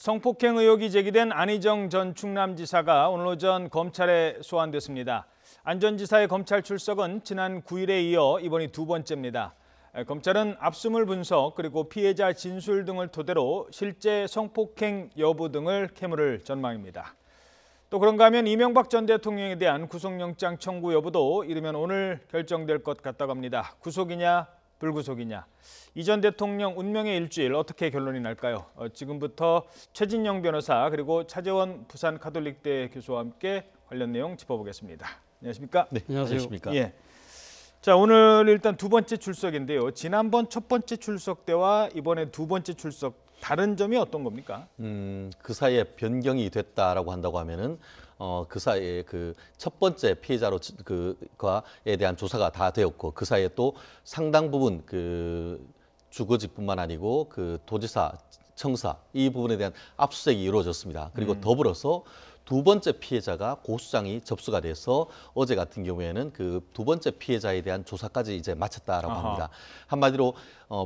성폭행 의혹이 제기된 안희정 전 충남지사가 오늘 오전 검찰에 소환됐습니다. 안 전 지사의 검찰 출석은 지난 9일에 이어 이번이 두 번째입니다. 검찰은 압수물 분석 그리고 피해자 진술 등을 토대로 실제 성폭행 여부 등을 캐물을 전망입니다. 또 그런가 하면 이명박 전 대통령에 대한 구속영장 청구 여부도 이르면 오늘 결정될 것 같다고 합니다. 구속이냐 불구속이냐. 이 전 대통령 운명의 일주일 어떻게 결론이 날까요? 지금부터 최진영 변호사 그리고 차재원 부산 가톨릭대 교수와 함께 관련 내용 짚어보겠습니다. 안녕하십니까? 네, 안녕하십니까? 예. 자, 오늘 일단 두 번째 출석인데요. 지난번 첫 번째 출석 때와 이번에 두 번째 출석 다른 점이 어떤 겁니까? 그 사이에 변경이 됐다라고 한다고 하면은 그 사이에 그 첫 번째 피해자로 그과에 대한 조사가 다 되었고 그 사이에 또 상당 부분 그 주거지뿐만 아니고 그 도지사, 청사 이 부분에 대한 압수수색이 이루어졌습니다. 그리고 더불어서 두 번째 피해자가 고소장이 접수가 돼서 어제 같은 경우에는 그 두 번째 피해자에 대한 조사까지 이제 마쳤다라고 합니다. 한마디로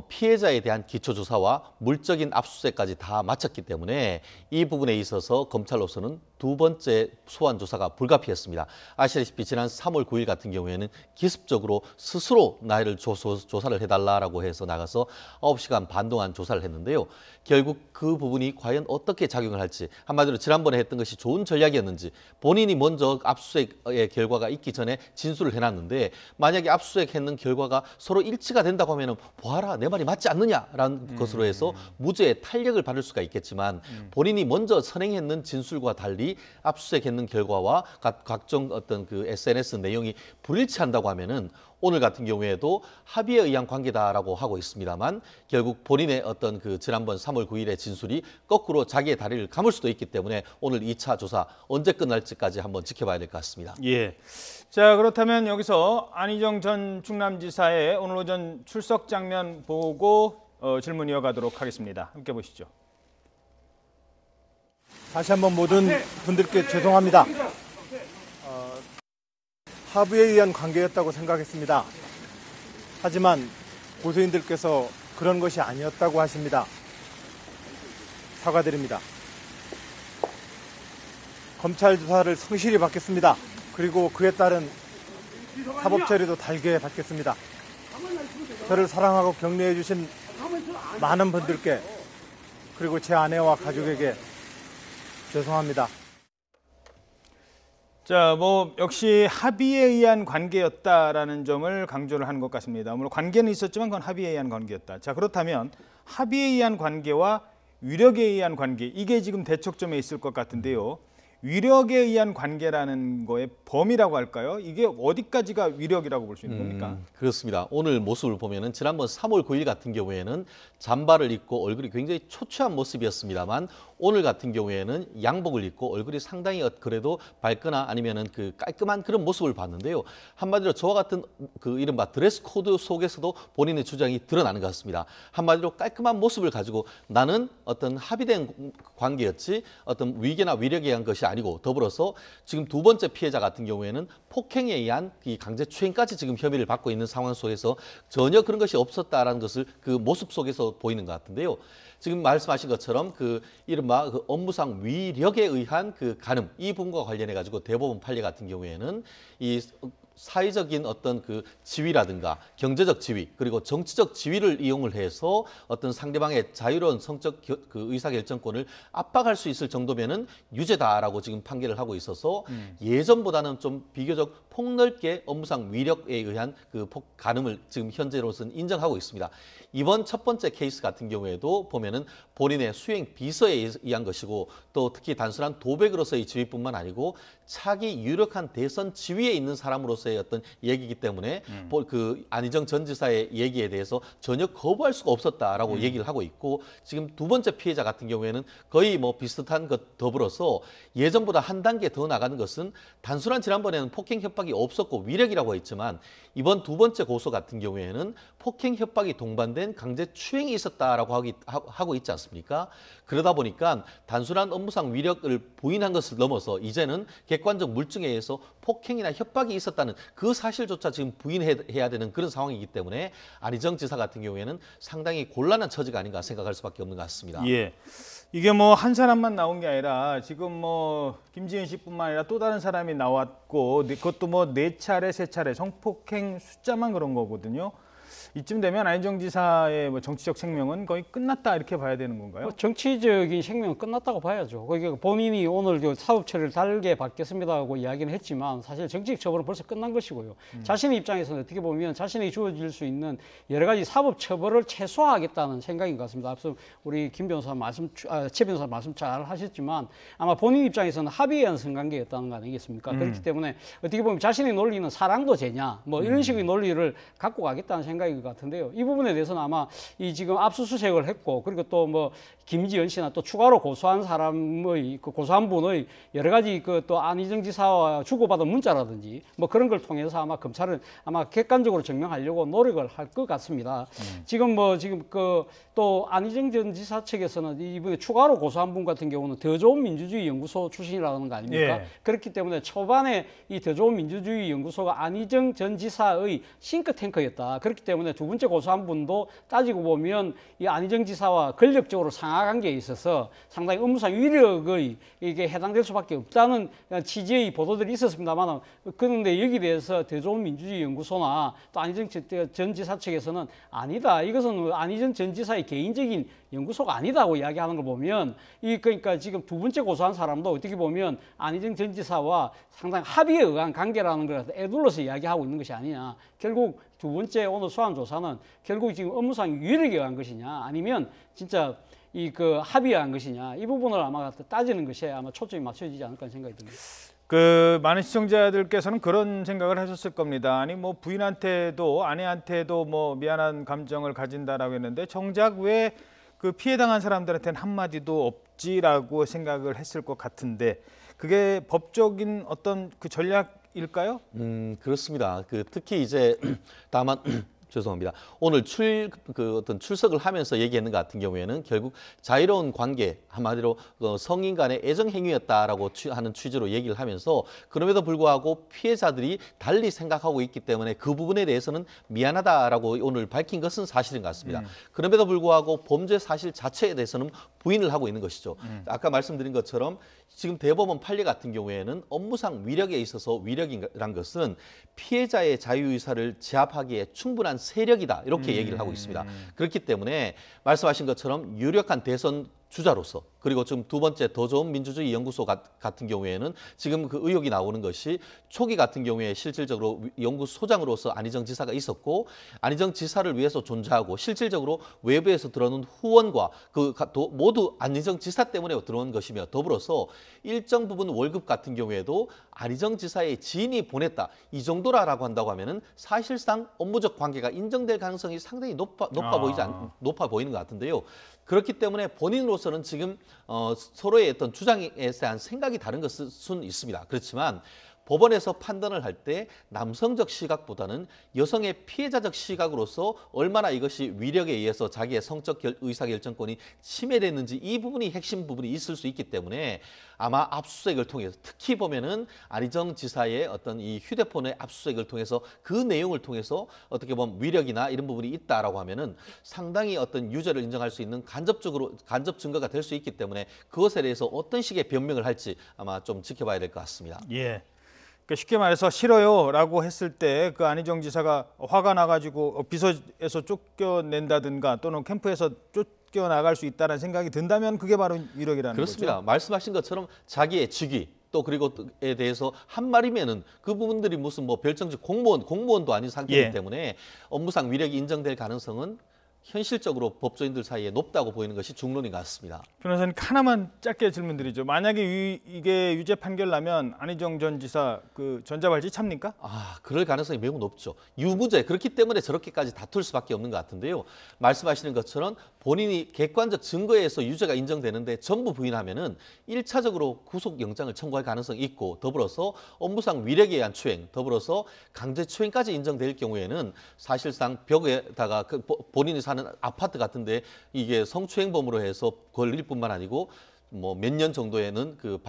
피해자에 대한 기초조사와 물적인 압수수색까지 다 마쳤기 때문에 이 부분에 있어서 검찰로서는 두 번째 소환 조사가 불가피했습니다. 아시다시피 지난 3월 9일 같은 경우에는 기습적으로 스스로 나이를 조사를 해달라고 해서 나가서 9시간 반 동안 조사를 했는데요. 결국 그 부분이 과연 어떻게 작용을 할지 한마디로 지난번에 했던 것이 좋은 전략이었는지 본인이 먼저 압수수색의 결과가 있기 전에 진술을 해놨는데 만약에 압수수색했는 결과가 서로 일치가 된다고 하면은 보아라 내 말이 맞지 않느냐라는 것으로 해서 무죄의 탄력을 받을 수가 있겠지만 본인이 먼저 선행했는 진술과 달리 압수수색했는 결과와 각종 어떤 그 SNS 내용이 불일치한다고 하면은 오늘 같은 경우에도 합의에 의한 관계다라고 하고 있습니다만 결국 본인의 어떤 그 지난번 3월 9일의 진술이 거꾸로 자기의 다리를 감을 수도 있기 때문에 오늘 2차 조사 언제 끝날지까지 한번 지켜봐야 될 것 같습니다. 예. 자, 그렇다면 여기서 안희정 전 충남지사의 오늘 오전 출석 장면 보고 질문 이어가도록 하겠습니다. 함께 보시죠. 다시 한번 모든 분들께 죄송합니다. 합의에 의한 관계였다고 생각했습니다. 하지만 고소인들께서 그런 것이 아니었다고 하십니다. 사과드립니다. 검찰 조사를 성실히 받겠습니다. 그리고 그에 따른 사법 처리도 달게 받겠습니다. 저를 사랑하고 격려해 주신 많은 분들께 그리고 제 아내와 가족에게 죄송합니다. 자, 역시 합의에 의한 관계였다라는 점을 강조를 한 것 같습니다. 물론 관계는 있었지만 그건 합의에 의한 관계였다. 자, 그렇다면 합의에 의한 관계와 위력에 의한 관계, 이게 지금 대척점에 있을 것 같은데요. 위력에 의한 관계라는 거의 범위라고 할까요? 이게 어디까지가 위력이라고 볼 수 있는 겁니까? 그렇습니다. 오늘 모습을 보면은 지난번 3월 9일 같은 경우에는 잠바를 입고 얼굴이 굉장히 초췌한 모습이었습니다만 오늘 같은 경우에는 양복을 입고 얼굴이 상당히 그래도 밝거나 아니면은 그 깔끔한 그런 모습을 봤는데요. 한마디로 저와 같은 그 이른바 드레스 코드 속에서도 본인의 주장이 드러나는 것 같습니다. 한마디로 깔끔한 모습을 가지고 나는 어떤 합의된 관계였지 어떤 위계나 위력에 의한 것이 아니고 더불어서 지금 두 번째 피해자 같은 경우에는 폭행에 의한 이 강제추행까지 지금 혐의를 받고 있는 상황 속에서 전혀 그런 것이 없었다라는 것을 그 모습 속에서 보이는 것 같은데요. 지금 말씀하신 것처럼 그 이른바 그 업무상 위력에 의한 그 간음 이 부분과 관련해 가지고 대법원 판례 같은 경우에는 이 사회적인 어떤 그 지위라든가 경제적 지위 그리고 정치적 지위를 이용을 해서 어떤 상대방의 자유로운 성적 그 의사결정권을 압박할 수 있을 정도면은 유죄다라고 지금 판결을 하고 있어서 예전보다는 좀 비교적 폭넓게 업무상 위력에 의한 그 간음을 지금 현재로서는 인정하고 있습니다. 이번 첫 번째 케이스 같은 경우에도 보면은 본인의 수행 비서에 의한 것이고 또 특히 단순한 도백으로서의 지위뿐만 아니고 차기 유력한 대선 지위에 있는 사람으로서의 어떤 얘기이기 때문에 그 안희정 전 지사의 얘기에 대해서 전혀 거부할 수가 없었다라고 얘기를 하고 있고 지금 두 번째 피해자 같은 경우에는 거의 비슷한 것 더불어서 예전보다 한 단계 더 나가는 것은 단순한 지난번에는 폭행 협박이 없었고 위력이라고 했지만 이번 두 번째 고소 같은 경우에는 폭행 협박이 동반된 강제 추행이 있었다라고 하고 있지 않습니까? 그러다 보니까 단순한 업무상 위력을 부인한 것을 넘어서 이제는 객관적 물증에 의해서 폭행이나 협박이 있었다는 그 사실조차 지금 부인해야 되는 그런 상황이기 때문에 안희정 지사 같은 경우에는 상당히 곤란한 처지가 아닌가 생각할 수밖에 없는 것 같습니다. 예. 이게 뭐 한 사람만 나온 게 아니라 지금 뭐 김지은 씨뿐만 아니라 또 다른 사람이 나왔고 그것도 뭐 4차례, 3차례 성폭행 숫자만 그런 거거든요. 이쯤 되면 안희정 지사의 뭐 정치적 생명은 거의 끝났다 이렇게 봐야 되는 건가요? 정치적인 생명은 끝났다고 봐야죠. 그러니까 본인이 오늘 사법 처리를 달게 받겠습니다고 이야기는 했지만 사실 정치적 처벌은 벌써 끝난 것이고요. 자신의 입장에서는 어떻게 보면 자신에게 주어질 수 있는 여러 가지 사법 처벌을 최소화하겠다는 생각인 것 같습니다. 앞서 우리 김 변호사 최 변호사 말씀 잘 하셨지만 아마 본인 입장에서는 합의에 의한 성관계였다는 거 아니겠습니까? 그렇기 때문에 어떻게 보면 자신의 논리는 사랑도 죄냐 뭐 이런 식의 논리를 갖고 가겠다는 생각인 것 같은데요. 이 부분에 대해서는 아마 이 지금 압수수색을 했고 그리고 또 뭐 김지연 씨나 또 추가로 고소한 사람의 고소한 분의 여러 가지 또 안희정 지사와 주고받은 문자라든지 뭐 그런 걸 통해서 아마 검찰은 아마 객관적으로 증명하려고 노력을 할 것 같습니다. 지금 또 안희정 전 지사 측에서는 이번에 추가로 고소한 분 같은 경우는 더 좋은 민주주의 연구소 출신이라는 거 아닙니까? 예. 그렇기 때문에 초반에 이 더 좋은 민주주의 연구소가 안희정 전 지사의 싱크탱크였다. 그렇기 때문에 두 번째 고소한 분도 따지고 보면 이 안희정 지사와 권력적으로 상하관계에 있어서 상당히 업무상 위력의 이게 해당될 수밖에 없다는 취지의 보도들이 있었습니다만 그런데 여기에 대해서 더 좋은 민주주의 연구소나 또 안희정 전 지사 측에서는 아니다. 이것은 안희정 전 지사의 개인적인 연구소가 아니다고 이야기하는 걸 보면 그러니까 지금 두 번째 고소한 사람도 어떻게 보면 안희정 전 지사와 상당히 합의에 의한 관계라는 걸 애둘러서 이야기하고 있는 것이 아니냐. 결국 두 번째 오늘 소환 조사는 결국 지금 업무상 위력에 의한 것이냐 아니면 진짜 합의에 의한 것이냐 이 부분을 아마 따지는 것에 아마 초점이 맞춰지지 않을까 생각이 듭니다. 많은 시청자들께서는 그런 생각을 하셨을 겁니다. 아니 뭐 부인한테도 아내한테도 뭐 미안한 감정을 가진다라고 했는데 정작 왜 그 피해 당한 사람들한테는 한마디도 없지라고 생각을 했을 것 같은데 그게 법적인 어떤 그 전략일까요? 그렇습니다. 특히 이제 다만 죄송합니다. 오늘 어떤 출석을 하면서 얘기했는 것 같은 경우에는 결국 자유로운 관계, 한마디로 성인 간의 애정 행위였다라고 하는 취지로 얘기를 하면서 그럼에도 불구하고 피해자들이 달리 생각하고 있기 때문에 그 부분에 대해서는 미안하다라고 오늘 밝힌 것은 사실인 것 같습니다. 그럼에도 불구하고 범죄 사실 자체에 대해서는 부인을 하고 있는 것이죠. 아까 말씀드린 것처럼 지금 대법원 판례 같은 경우에는 업무상 위력에 있어서 위력이란 것은 피해자의 자유의사를 제압하기에 충분한 세력이다 이렇게 얘기를 하고 있습니다. 그렇기 때문에 말씀하신 것처럼 유력한 대선 주자로서 그리고 지금 두 번째 더 좋은 민주주의 연구소 같은 경우에는 지금 그 의혹이 나오는 것이 초기 같은 경우에 실질적으로 연구소장으로서 안희정 지사가 있었고 안희정 지사를 위해서 존재하고 실질적으로 외부에서 들어오는 후원과 모두 안희정 지사 때문에 들어온 것이며 더불어서 일정 부분 월급 같은 경우에도 안희정 지사의 지인이 보냈다 이 정도라고 한다고 하면은 사실상 업무적 관계가 인정될 가능성이 상당히 높아 보이는 것 같은데요. 그렇기 때문에 본인으로서는 지금 서로의 어떤 주장에 대한 생각이 다른 것은 있습니다. 그렇지만 법원에서 판단을 할 때 남성적 시각보다는 여성의 피해자적 시각으로서 얼마나 이것이 위력에 의해서 자기의 성적 의사결정권이 침해됐는지 이 부분이 핵심 부분이 있을 수 있기 때문에 아마 압수수색을 통해서 특히 보면은 안희정 지사의 어떤 이 휴대폰의 압수수색을 통해서 그 내용을 통해서 어떻게 보면 위력이나 이런 부분이 있다라고 하면은 상당히 어떤 유죄를 인정할 수 있는 간접 증거가 될 수 있기 때문에 그것에 대해서 어떤 식의 변명을 할지 아마 좀 지켜봐야 될 것 같습니다. 예. 그러니까 쉽게 말해서 싫어요라고 했을 때 그 안희정 지사가 화가 나가지고 비서에서 쫓겨낸다든가 또는 캠프에서 쫓겨나갈 수 있다는 생각이 든다면 그게 바로 위력이라는 그렇습니다. 거죠. 말씀하신 것처럼 자기의 직위 또 그리고에 대해서 한 말이면은 그 부분들이 무슨 뭐 별정직 공무원도 아닌 상태이기 때문에 업무상 위력이 인정될 가능성은 현실적으로 법조인들 사이에 높다고 보이는 것이 중론인 것 같습니다. 변호사님 하나만 짧게 질문드리죠. 만약에 이게 유죄 판결 나면 안희정 전 지사 그 전자발찌 찹니까? 그럴 가능성이 매우 높죠. 유무죄 그렇기 때문에 저렇게까지 다툴 수밖에 없는 것 같은데요. 말씀하시는 것처럼 본인이 객관적 증거에 의해서 유죄가 인정되는데 전부 부인하면은 1차적으로 구속영장을 청구할 가능성이 있고 더불어서 업무상 위력에 의한 추행, 더불어서 강제추행까지 인정될 경우에는 사실상 벽에다가 본인이 사는 아파트 같은데 이게 성추행범으로 해서 걸릴 뿐만 아니고 뭐 몇 년 정도에는 그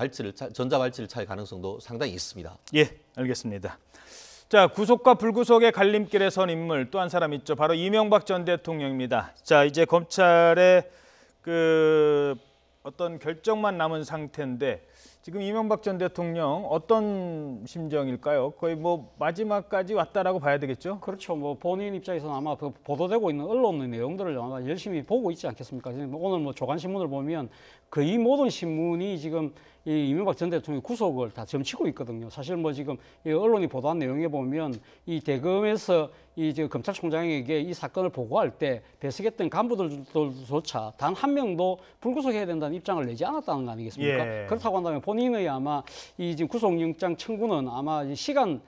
전자발찌를 찰 가능성도 상당히 있습니다. 예, 알겠습니다. 자, 구속과 불구속의 갈림길에 선 인물 또 한 사람 있죠. 바로 이명박 전 대통령입니다. 자, 이제 검찰의 어떤 결정만 남은 상태인데 지금 이명박 전 대통령 어떤 심정일까요? 거의 뭐 마지막까지 왔다라고 봐야 되겠죠? 그렇죠. 뭐 본인 입장에서는 아마 그 보도되고 있는 언론의 내용들을 아마 열심히 보고 있지 않겠습니까? 지금 오늘 뭐 조간신문을 보면 거의 모든 신문이 지금 이 이명박 전 대통령 구속을 다 점치고 있거든요. 사실 뭐 지금 이 언론이 보도한 내용에 보면 이 대검에서 이 검찰총장에게 이 사건을 보고할 때 배석했던 간부들조차 단 한 명도 불구속해야 된다는 입장을 내지 않았다는 거 아니겠습니까? 예. 그렇다고 한다면 본인의 아마 이 지금 구속영장 청구는 아마 이 시간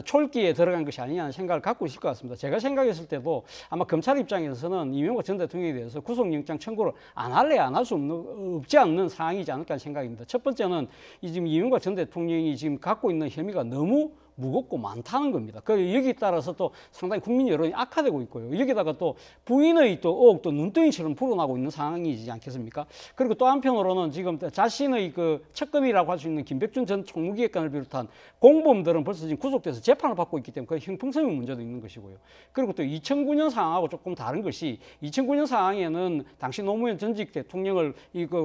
촐기에 들어간 것이 아니냐는 생각을 갖고 있을 것 같습니다. 제가 생각했을 때도 아마 검찰 입장에서는 이명박 전 대통령에 대해서 구속영장 청구를 안 할래 안 할 수 없지 않는 상황이지 않을까 하는 생각입니다. 첫 번째는 이 지금 이명박 전 대통령이 지금 갖고 있는 혐의가 너무 무겁고 많다는 겁니다. 여기에 따라서 또 상당히 국민 여론이 악화되고 있고요. 여기다가 또 부인의 또 의혹도 눈덩이처럼 불어나고 있는 상황이지 않겠습니까? 그리고 또 한편으로는 지금 자신의 그 측근이라고 할 수 있는 김백준 전 총무기획관을 비롯한 공범들은 벌써 지금 구속돼서 재판을 받고 있기 때문에 그 형평성의 문제도 있는 것이고요. 그리고 또 2009년 상황하고 조금 다른 것이 2009년 상황에는 당시 노무현 전직 대통령을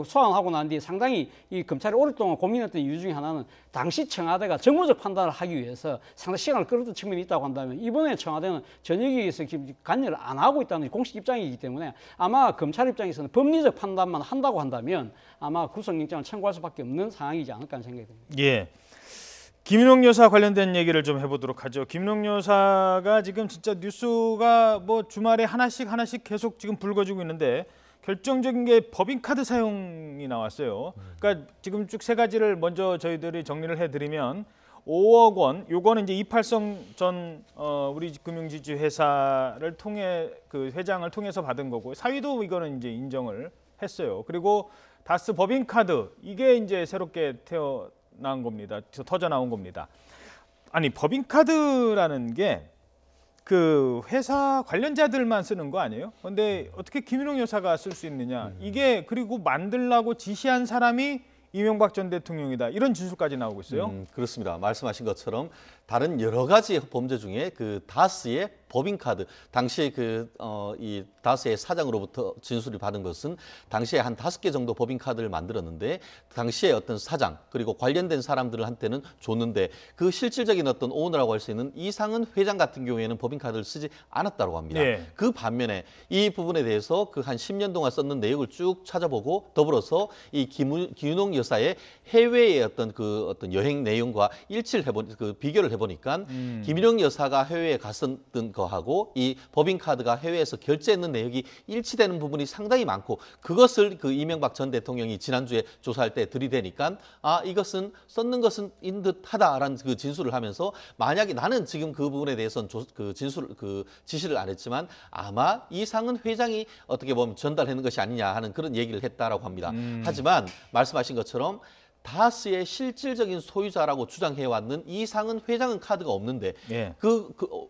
소환하고 난 뒤에 상당히 이 검찰이 오랫동안 고민했던 이유 중에 하나는 당시 청와대가 정무적 판단을 하기 위해서 상당히 시간을 끌었던 측면이 있다고 한다면 이번에 청와대는 전역에서 관여를 안 하고 있다는 공식 입장이기 때문에 아마 검찰 입장에서는 법리적 판단만 한다고 한다면 아마 구속영장을 청구할 수밖에 없는 상황이지 않을까 하는 생각이 듭니다. 예. 김윤옥 여사 관련된 얘기를 좀 해보도록 하죠. 김윤옥 여사가 지금 진짜 뉴스가 뭐 주말에 하나씩 계속 지금 불거지고 있는데 결정적인 게 법인카드 사용이 나왔어요. 그러니까 지금 쭉 세 가지를 먼저 저희들이 정리를 해드리면 5억 원, 요거는 이제 이팔성 전 우리 금융지주 회사를 통해 그 회장을 통해서 받은 거고 사위도 이거는 이제 인정을 했어요. 그리고 다스 법인카드 이게 이제 새롭게 태어난 겁니다. 터져 나온 겁니다. 아니 법인카드라는 게 그 회사 관련자들만 쓰는 거 아니에요? 근데 어떻게 김윤옥 여사가 쓸 수 있느냐? 이게 그리고 만들라고 지시한 사람이 이명박 전 대통령이다. 이런 진술까지 나오고 있어요. 그렇습니다. 말씀하신 것처럼 다른 여러 가지 범죄 중에 그 다스의 법인카드, 당시에 이 다스의 사장으로부터 진술을 받은 것은 당시에 한 5개 정도 법인카드를 만들었는데 당시에 어떤 사장 그리고 관련된 사람들한테는 줬는데 그 실질적인 어떤 오너라고 할 수 있는 이상은 회장 같은 경우에는 법인카드를 쓰지 않았다고 합니다. 네. 그 반면에 이 부분에 대해서 그 한 10년 동안 썼는 내역을 쭉 찾아보고 더불어서 이 김윤옥 여사의 해외의 어떤 여행 내용과 일치를 비교를 해보니까 김윤옥 여사가 해외에 갔었던 거하고 이 법인카드가 해외에서 결제했는 내역이 일치되는 부분이 상당히 많고 그것을 그 이명박 전 대통령이 지난주에 조사할 때 들이대니까 이것은 썼는 것은 인 듯하다라는 그 진술을 하면서 만약에 나는 지금 그 부분에 대해서는 지시를 안 했지만 아마 이상은 회장이 어떻게 보면 전달하는 것이 아니냐 하는 그런 얘기를 했다라고 합니다. 하지만 말씀하신 것처럼 다스의 실질적인 소유자라고 주장해왔는 이상은 회장은 카드가 없는데 예.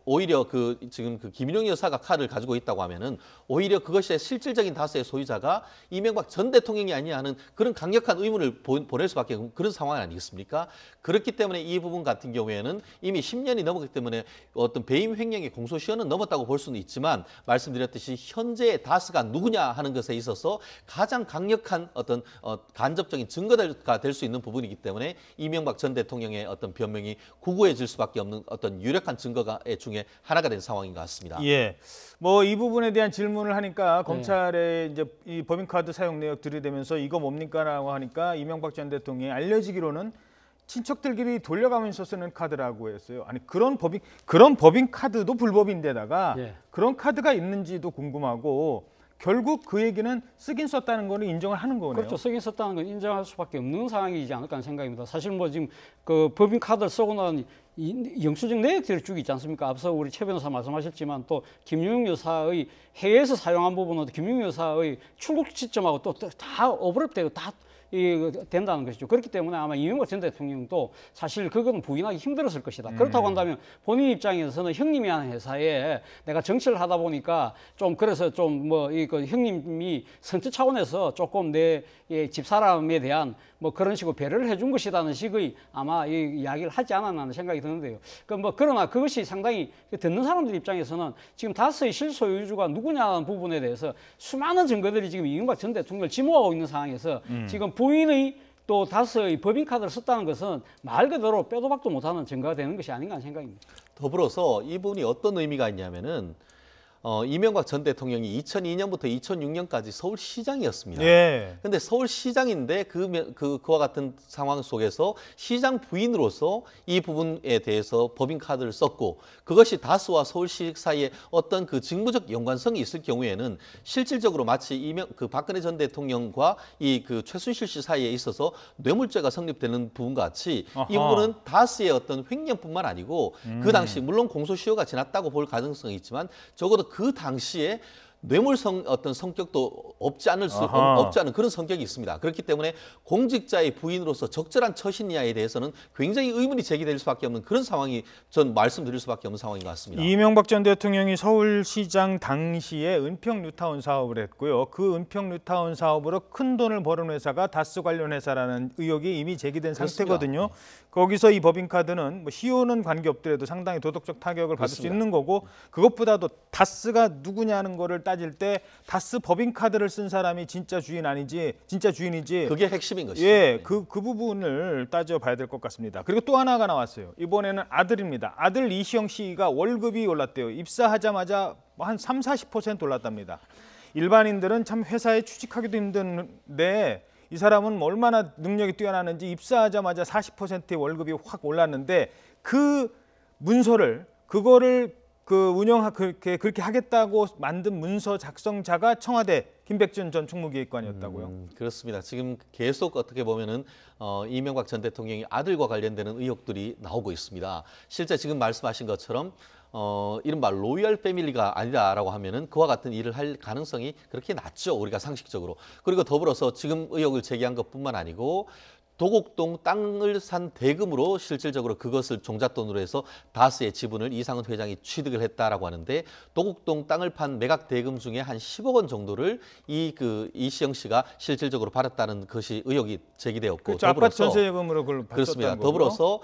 오히려 지금 김윤옥 여사가 카드를 가지고 있다고 하면은 오히려 그것이 실질적인 다스의 소유자가 이명박 전 대통령이 아니냐 하는 그런 강력한 의문을 보낼 수밖에 없는 그런 상황 아니겠습니까? 그렇기 때문에 이 부분 같은 경우에는 이미 10년이 넘었기 때문에 어떤 배임 횡령의 공소시효는 넘었다고 볼 수는 있지만 말씀드렸듯이 현재의 다스가 누구냐 하는 것에 있어서 가장 강력한 어떤 간접적인 증거가 될 수 있는 부분이기 때문에 이명박 전 대통령의 어떤 변명이 구구해질 수밖에 없는 어떤 유력한 증거가 중에 하나가 된 상황인 것 같습니다. 예, 뭐 이 부분에 대한 질문을 하니까 검찰에 이제 이 법인카드 사용 내역 들이대면서 이거 뭡니까라고 하니까 이명박 전 대통령이 알려지기로는 친척들끼리 돌려가면서 쓰는 카드라고 했어요. 아니 그런 법인 카드도 불법인데다가 그런 카드가 있는지도 궁금하고. 결국 그 얘기는 쓰긴 썼다는 거는 인정을 하는 거네요. 그렇죠. 쓰긴 썼다는 건 인정할 수밖에 없는 상황이지 않을까 하는 생각입니다. 사실 뭐 지금 그 법인카드를 쓰고 난 영수증 내역들을 주기 있지 않습니까? 앞서 우리 최 변호사 말씀하셨지만 또 김윤옥 여사의 해외에서 사용한 부분은 김윤옥 여사의 출국 시점하고 또 다 오버랩되고 다 된다는 것이죠. 그렇기 때문에 아마 이명박 전 대통령도 사실 그건 부인하기 힘들었을 것이다. 그렇다고 한다면 본인 입장에서는 형님이 하는 회사에 내가 정치를 하다 보니까 좀 그래서 좀 뭐 형님이 선뜻 차원에서 조금 내 집사람에 대한 뭐 그런 식으로 배려를 해준 것이라는 식의 아마 이 이야기를 하지 않았나 하는 생각이 드는데요. 그러나 그것이 상당히 듣는 사람들 입장에서는 지금 다스의 실소유주가 누구냐는 부분에 대해서 수많은 증거들이 지금 이명박 전 대통령을 지목하고 있는 상황에서 지금 부인의 또 다스의 법인카드를 썼다는 것은 말 그대로 빼도 박도 못하는 증거가 되는 것이 아닌가 하는 생각입니다. 더불어서 이 부분이 어떤 의미가 있냐면은 이명박 전 대통령이 2002년부터 2006년까지 서울시장이었습니다. 예. 근데 서울시장인데 그와 같은 상황 속에서 시장 부인으로서 이 부분에 대해서 법인카드를 썼고 그것이 다스와 서울시 사이에 어떤 그 직무적 연관성이 있을 경우에는 실질적으로 마치 박근혜 전 대통령과 이 그 최순실 씨 사이에 있어서 뇌물죄가 성립되는 부분 같이 이 부분은 다스의 어떤 횡령뿐만 아니고 그 당시 물론 공소시효가 지났다고 볼 가능성이 있지만 적어도 그 당시에 뇌물성 어떤 성격도 없지 않은 그런 성격이 있습니다. 그렇기 때문에 공직자의 부인으로서 적절한 처신이냐에 대해서는 굉장히 의문이 제기될 수밖에 없는 그런 상황이 전 말씀드릴 수밖에 없는 상황인 것 같습니다. 이명박 전 대통령이 서울시장 당시에 은평 뉴타운 사업을 했고요. 그 은평 뉴타운 사업으로 큰 돈을 버는 회사가 다스 관련 회사라는 의혹이 이미 제기된 상태거든요. 거기서 이 법인카드는 뭐 시효는 관계없더라도 상당히 도덕적 타격을 받을 수 있는 거고 그것보다도 다스가 누구냐는 거를 따질 때 다스 법인카드를 쓴 사람이 진짜 주인이지 그게 핵심인 것이죠. 예, 그 부분을 따져봐야 될 것 같습니다. 그리고 또 하나가 나왔어요. 이번에는 아들입니다. 아들 이시영 씨가 월급이 올랐대요. 입사하자마자 한 30-40% 올랐답니다. 일반인들은 참 회사에 취직하기도 힘든데 이 사람은 얼마나 능력이 뛰어나는지 입사하자마자 40%의 월급이 확 올랐는데 그 문서를 그거를 그렇게 하겠다고 만든 문서 작성자가 청와대 김백준 전 총무기획관이었다고요? 그렇습니다. 지금 계속 어떻게 보면은 이명박 전 대통령이 아들과 관련되는 의혹들이 나오고 있습니다. 실제 지금 말씀하신 것처럼 이른바 로열 패밀리가 아니다라고 하면은 그와 같은 일을 할 가능성이 그렇게 낮죠. 우리가 상식적으로. 그리고 더불어서 지금 의혹을 제기한 것뿐만 아니고 도곡동 땅을 산 대금으로 실질적으로 그것을 종잣돈으로 해서 다스의 지분을 이상은 회장이 취득을 했다라고 하는데 도곡동 땅을 판 매각 대금 중에 한 10억 원 정도를 이시영 씨가 실질적으로 받았다는 것이 의혹이 제기되었고 그렇죠. 아파트 전세금으로 그걸 그렇습니다. 받았다는 더불어서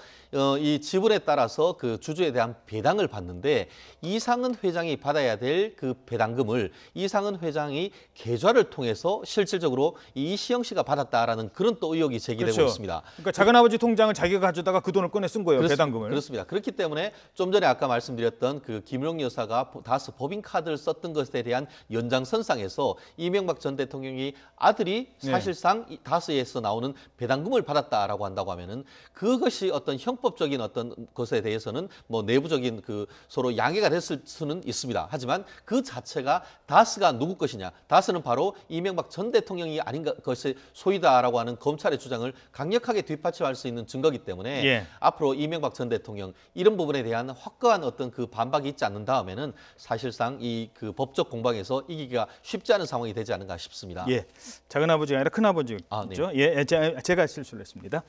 이 지분에 따라서 그 주주에 대한 배당을 받는데 이상은 회장이 받아야 될 그 배당금을 이상은 회장이 계좌를 통해서 실질적으로 이시영 씨가 받았다라는 그런 또 의혹이 제기되고 있습니다. 그러니까 작은아버지 통장을 자기가 가져다가 그 돈을 꺼내 쓴 거예요. 배당금을. 그렇습니다. 그렇기 때문에 좀 전에 아까 말씀드렸던 그 김용 여사가 다스 법인카드를 썼던 것에 대한 연장선상에서 이명박 전 대통령이 아들이 사실상 다스에서 나오는 배당금을 받았다라고 한다고 하면은 그것이 어떤 형법적인 어떤 것에 대해서는 뭐 내부적인 그 서로 양해가 됐을 수는 있습니다. 하지만 그 자체가 다스가 누구 것이냐? 다스는 바로 이명박 전 대통령이 아닌 것이 소유다라고 하는 검찰의 주장을 강력하게 뒷받침할 수 있는 증거이기 때문에 앞으로 이명박 전 대통령 이런 부분에 대한 확고한 어떤 그 반박이 있지 않는 다음에는 사실상 이 그 법적 공방에서 이기기가 쉽지 않은 상황이 되지 않은가 싶습니다. 예, 작은아버지가 아니라 큰아버지죠. 예, 제가 실수를 했습니다.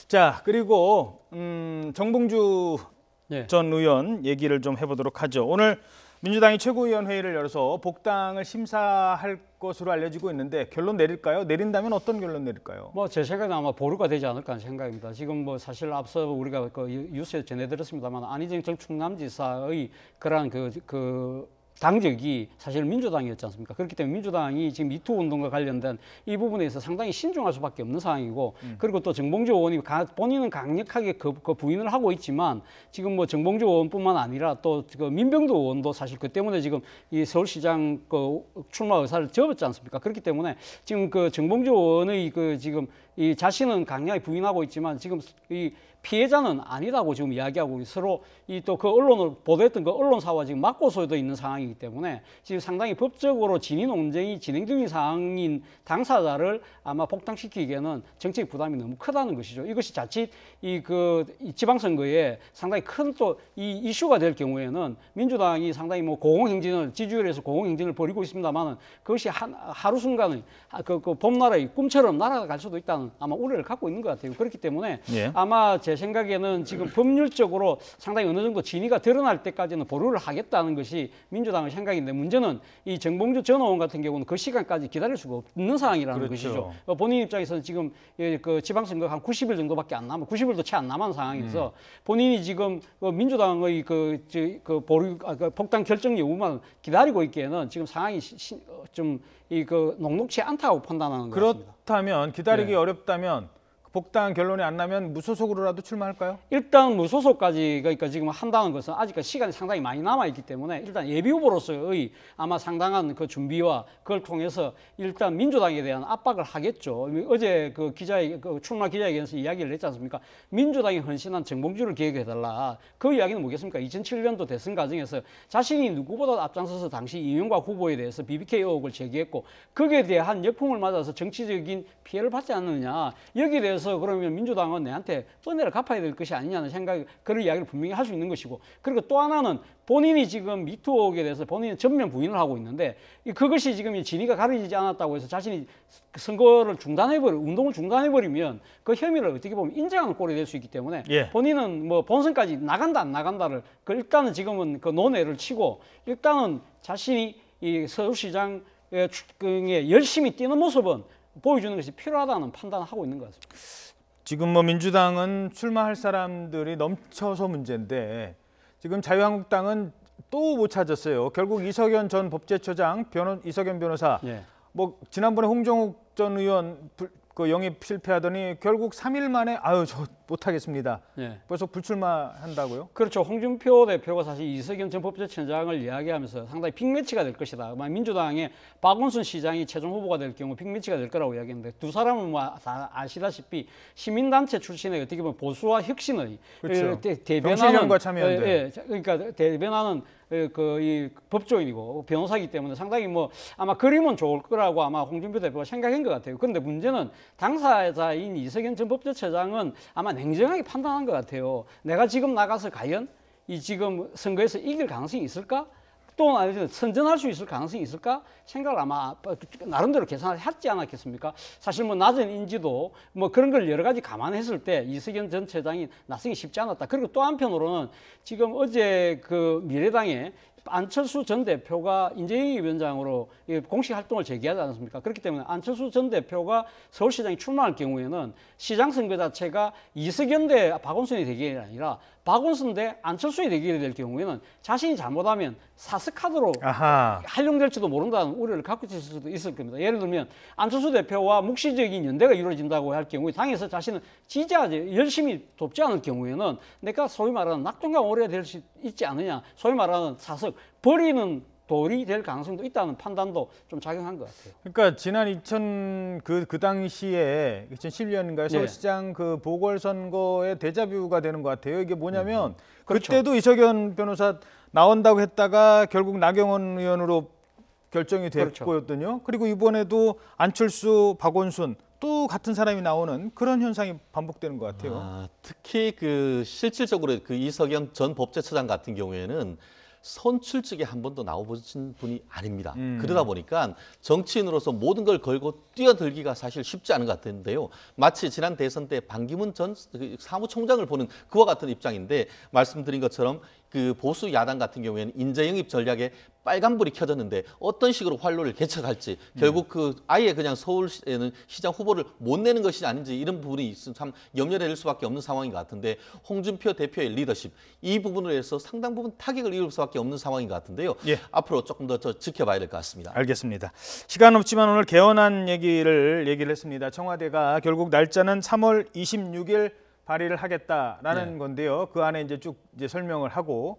자, 그리고 정봉주 전 의원 얘기를 좀 해보도록 하죠. 오늘 민주당이 최고위원회의를 열어서 복당을 심사할 것으로 알려지고 있는데 결론 내릴까요? 내린다면 어떤 결론 내릴까요? 뭐 제 생각에는 아마 보류가 되지 않을까 하는 생각입니다. 지금 뭐 사실 앞서 우리가 그 뉴스에 전해드렸습니다만 안희정 전 충남지사의 그러한 그 당적이 사실 민주당이었지 않습니까? 그렇기 때문에 민주당이 지금 미투 운동과 관련된 이 부분에서 상당히 신중할 수밖에 없는 상황이고 그리고 또 정봉주 의원이 본인은 강력하게 그 부인을 하고 있지만 지금 뭐 정봉주 의원뿐만 아니라 또 그 민병도 의원도 사실 그 때문에 지금 이 서울시장 그 출마 의사를 접었지 않습니까? 그렇기 때문에 지금 그 정봉주 의원의 그 지금 이 자신은 강력하게 부인하고 있지만 지금 이 피해자는 아니라고 지금 이야기하고 서로 이 또 그 언론을 보도했던 그 언론사와 지금 맞고서도 있는 상황이기 때문에 지금 상당히 법적으로 진위 논쟁이 진행 중인 상황인 당사자를 아마 복당시키기에는 정책 부담이 너무 크다는 것이죠. 이것이 자칫 이 지방선거에 상당히 큰 또 이 이슈가 될 경우에는 민주당이 상당히 뭐 고공행진을 지지율에서 고공행진을 벌이고 있습니다만은 그것이 하루 순간에 그 봄나라의 꿈처럼 날아갈 수도 있다는 있다는 아마 우려를 갖고 있는 것 같아요. 그렇기 때문에 예. 아마 제 생각에는 지금 법률적으로 상당히 어느 정도 진위가 드러날 때까지는 보류를 하겠다는 것이 민주당의 생각인데, 문제는 이 정봉주 전 의원 같은 경우는 그 시간까지 기다릴 수가 없는 상황이라는 그렇죠. 것이죠. 본인 입장에서는 지금 그 지방선거 한 90일 정도밖에 안 남아, 90일도 채 안 남은 상황에서 본인이 지금 민주당의 그 보류, 그 복당 결정 여부만 기다리고 있기에는 지금 상황이 좀 녹록치 않다고 판단하는 것 같습니다. 그렇다면 기다리기 네. 어렵다면 복당 결론이 안 나면 무소속으로라도 출마할까요? 일단 무소속까지 그러니까 지금 한다는 것은 아직까지 시간이 상당히 많이 남아 있기 때문에 일단 예비 후보로서의 아마 상당한 그 준비와 그걸 통해서 일단 민주당에 대한 압박을 하겠죠. 어제 그 출마 기자회견에서 이야기를 했지 않습니까? 민주당이 헌신한 정봉주를 기획해달라. 그 이야기는 뭐겠습니까? 2007년도 대선 과정에서 자신이 누구보다 앞장서서 당시 이명박 후보에 대해서 BBK 의혹을 제기했고 거기에 대한 역풍을 맞아서 정치적인 피해를 받지 않느냐. 여기에 대해서 그러면 민주당은 내한테 은혜를 갚아야 될 것이 아니냐는 생각, 그런 이야기를 분명히 할 수 있는 것이고, 그리고 또 하나는 본인이 지금 미투 의혹에 대해서 본인은 전면 부인을 하고 있는데 그것이 지금 진위가 가려지지 않았다고 해서 자신이 선거를 운동을 중단해버리면 그 혐의를 어떻게 보면 인정하는 꼴이 될 수 있기 때문에 예. 본인은 뭐 본선까지 나간다 안 나간다를 일단은 지금은 그 논의를 치고 일단은 자신이 이 서울시장에 열심히 뛰는 모습은 보여주는 것이 필요하다는 판단을 하고 있는 것 같습니다. 지금 뭐 민주당은 출마할 사람들이 넘쳐서 문제인데 지금 자유한국당은 또 못 찾았어요. 결국 이석연 전 법제처장, 이석연 변호사, 예. 뭐 지난번에 홍정욱 전 의원 그 영입 실패하더니 결국 3일 만에 저 못하겠습니다. 예. 벌써 불출마한다고요? 그렇죠. 홍준표 대표가 사실 이석연 전 법제처장을 이야기하면서 상당히 빅매치가 될 것이다. 민주당의 박원순 시장이 최종 후보가 될 경우 빅매치가 될 거라고 이야기했는데, 두 사람은 뭐 다 아시다시피 시민단체 출신의 어떻게 보면 보수와 혁신의 그렇죠. 대변하는 정치인과 참여연대. 예, 그러니까 대변하는 이 법조인이고 변호사이기 때문에 상당히 뭐 아마 그림은 좋을 거라고 아마 홍준표 대표가 생각한 것 같아요. 그런데 문제는 당사자인 이석연 전 법제처장은 아마 냉정하게 판단한 것 같아요. 내가 지금 나가서 과연 이 지금 선거에서 이길 가능성이 있을까? 또 선전할 수 있을 가능성이 있을까? 생각을 아마 나름대로 계산을 했지 않았겠습니까? 사실 뭐 낮은 인지도 뭐 그런 걸 여러 가지 감안했을 때 이석연 전 처장이 나서기 쉽지 않았다. 그리고 또 한편으로는 지금 어제 그 미래당의 안철수 전 대표가 인재영입 위원장으로 공식 활동을 재개하지 않았습니까? 그렇기 때문에 안철수 전 대표가 서울시장에 출마할 경우에는 시장 선거 자체가 이석연 대 박원순의 대결이 아니라 박원순 대 안철수의 대결이 될 경우에는 자신이 잘못하면 사스카드로 활용될지도 모른다는 우려를 갖고 있을 수도 있을 겁니다. 예를 들면 안철수 대표와 묵시적인 연대가 이루어진다고 할 경우에 당에서 자신은 지지하지 열심히 돕지 않을 경우에는 내가 소위 말하는 낙동강 오래가 될 수 있지 않느냐, 소위 말하는 사석 버리는 돌이 될 가능성도 있다는 판단도 좀 작용한 것 같아요. 그러니까 지난 그 당시에 2012년인가요? 서울시장 그 보궐선거의 데자뷰가 되는 것 같아요. 이게 뭐냐면 그렇죠. 그때도 이석연 변호사 나온다고 했다가 결국 나경원 의원으로 결정이 됐거든요. 그렇죠. 그리고 이번에도 안철수, 박원순 또 같은 사람이 나오는 그런 현상이 반복되는 것 같아요. 특히 그 실질적으로 그 이석연 전 법제처장 같은 경우에는 선출직에 한 번도 나와보신 분이 아닙니다. 그러다 보니까 정치인으로서 모든 걸 걸고 뛰어들기가 사실 쉽지 않은 것 같은데요. 마치 지난 대선 때 반기문 전 사무총장을 보는 그와 같은 입장인데, 말씀드린 것처럼 그 보수 야당 같은 경우에는 인재 영입 전략에 빨간불이 켜졌는데 어떤 식으로 활로를 개척할지, 결국 그 아예 그냥 서울에는 시장 후보를 못 내는 것이 아닌지 이런 부분이 있으면 참 염려될 수밖에 없는 상황인 것 같은데, 홍준표 대표의 리더십 이 부분으로 해서 상당 부분 타격을 입을 수밖에 없는 상황인 것 같은데요. 예. 앞으로 조금 더 지켜봐야 될 것 같습니다. 알겠습니다. 시간 없지만 오늘 개헌안 얘기를 했습니다. 청와대가 결국 날짜는 3월 26일 발의를 하겠다라는 건데요. 그 안에 이제 쭉 설명을 하고,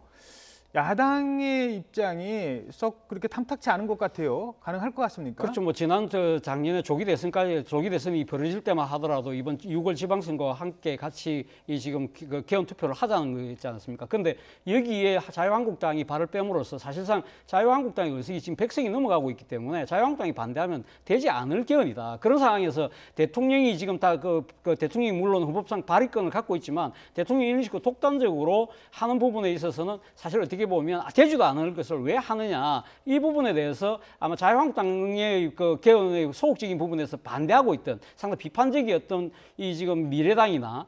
야당의 입장이 썩 그렇게 탐탁치 않은 것 같아요. 가능할 것 같습니까? 그렇죠. 뭐 지난 작년에 조기 대선이 벌어질 때만 하더라도 이번 6월 지방선거와 함께 같이 이 지금 그 개헌 투표를 하자는 거 있지 않습니까? 그런데 여기에 자유한국당이 발을 빼므로써 사실상 자유한국당의 의석이 지금 100석이 넘어가고 있기 때문에 자유한국당이 반대하면 되지 않을 개헌이다. 그런 상황에서 대통령이 지금 다 그 대통령이 물론 헌법상 발의권을 갖고 있지만 대통령이 이런 식으로 독단적으로 하는 부분에 있어서는 사실 어떻게 어떻게 보면 되지도 않을 것을 왜 하느냐 이 부분에 대해서 아마 자유한국당의 그 개헌의 소극적인 부분에서 반대하고 있던 상당히 비판적이었던 이 지금 미래당이나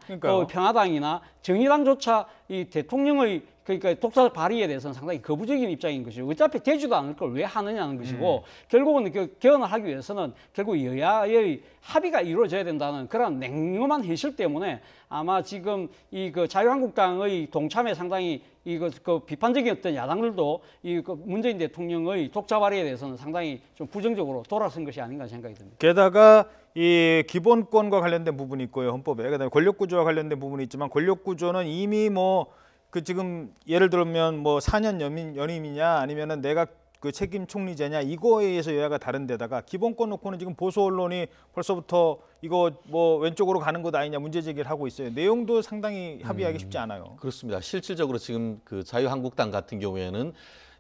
평화당이나 정의당조차 이 대통령의 그러니까 독사 발의에 대해서는 상당히 거부적인 입장인 것이고 어차피 되지도 않을 걸 왜 하느냐는 것이고 결국은 그 개헌을 하기 위해서는 결국 여야의 합의가 이루어져야 된다는 그런 냉엄한 현실 때문에 아마 지금 이 그 자유한국당의 동참에 상당히 그 비판적인 어떤 야당들도 이 그 문재인 대통령의 독자 발의에 대해서는 상당히 좀 부정적으로 돌아선 것이 아닌가 생각이 듭니다. 게다가 이 기본권과 관련된 부분이 있고요, 헌법에. 그다음에 권력구조와 관련된 부분이 있지만 권력구조는 이미 뭐 그 지금 예를 들면 뭐 4년 연임이냐 아니면은 내가 그 책임 총리제냐 이거에 의해서 여야가 다른데다가 기본권 놓고는 지금 보수 언론이 벌써부터 이거 뭐 왼쪽으로 가는 것 아니냐 문제 제기를 하고 있어요. 내용도 상당히 합의하기 쉽지 않아요. 그렇습니다. 실질적으로 지금 그 자유한국당 같은 경우에는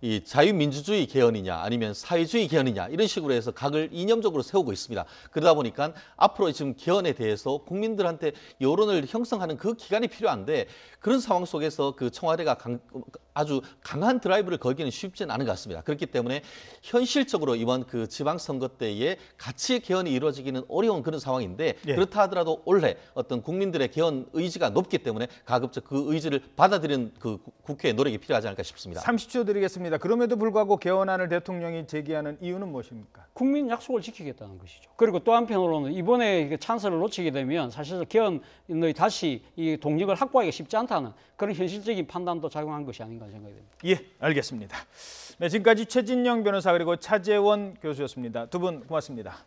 이 자유민주주의 개헌이냐 아니면 사회주의 개헌이냐 이런 식으로 해서 각을 이념적으로 세우고 있습니다. 그러다 보니까 앞으로 지금 개헌에 대해서 국민들한테 여론을 형성하는 그 기간이 필요한데 그런 상황 속에서 그 청와대가 아주 강한 드라이브를 걸기는 쉽지는 않은 것 같습니다. 그렇기 때문에 현실적으로 이번 그 지방선거 때에 같이 개헌이 이루어지기는 어려운 그런 상황인데 그렇다 하더라도 올해 어떤 국민들의 개헌 의지가 높기 때문에 가급적 그 의지를 받아들이는 그 국회의 노력이 필요하지 않을까 싶습니다. 30초 드리겠습니다. 그럼에도 불구하고 개헌안을 대통령이 제기하는 이유는 무엇입니까? 국민 약속을 지키겠다는 것이죠. 그리고 또 한편으로는 이번에 찬스를 놓치게 되면 사실 개헌의 다시 이 동력을 확보하기가 쉽지 않다는 그런 현실적인 판단도 작용한 것이 아닌가 생각이 됩니다. 예, 알겠습니다. 네, 지금까지 최진영 변호사 그리고 차재원 교수였습니다. 두 분 고맙습니다.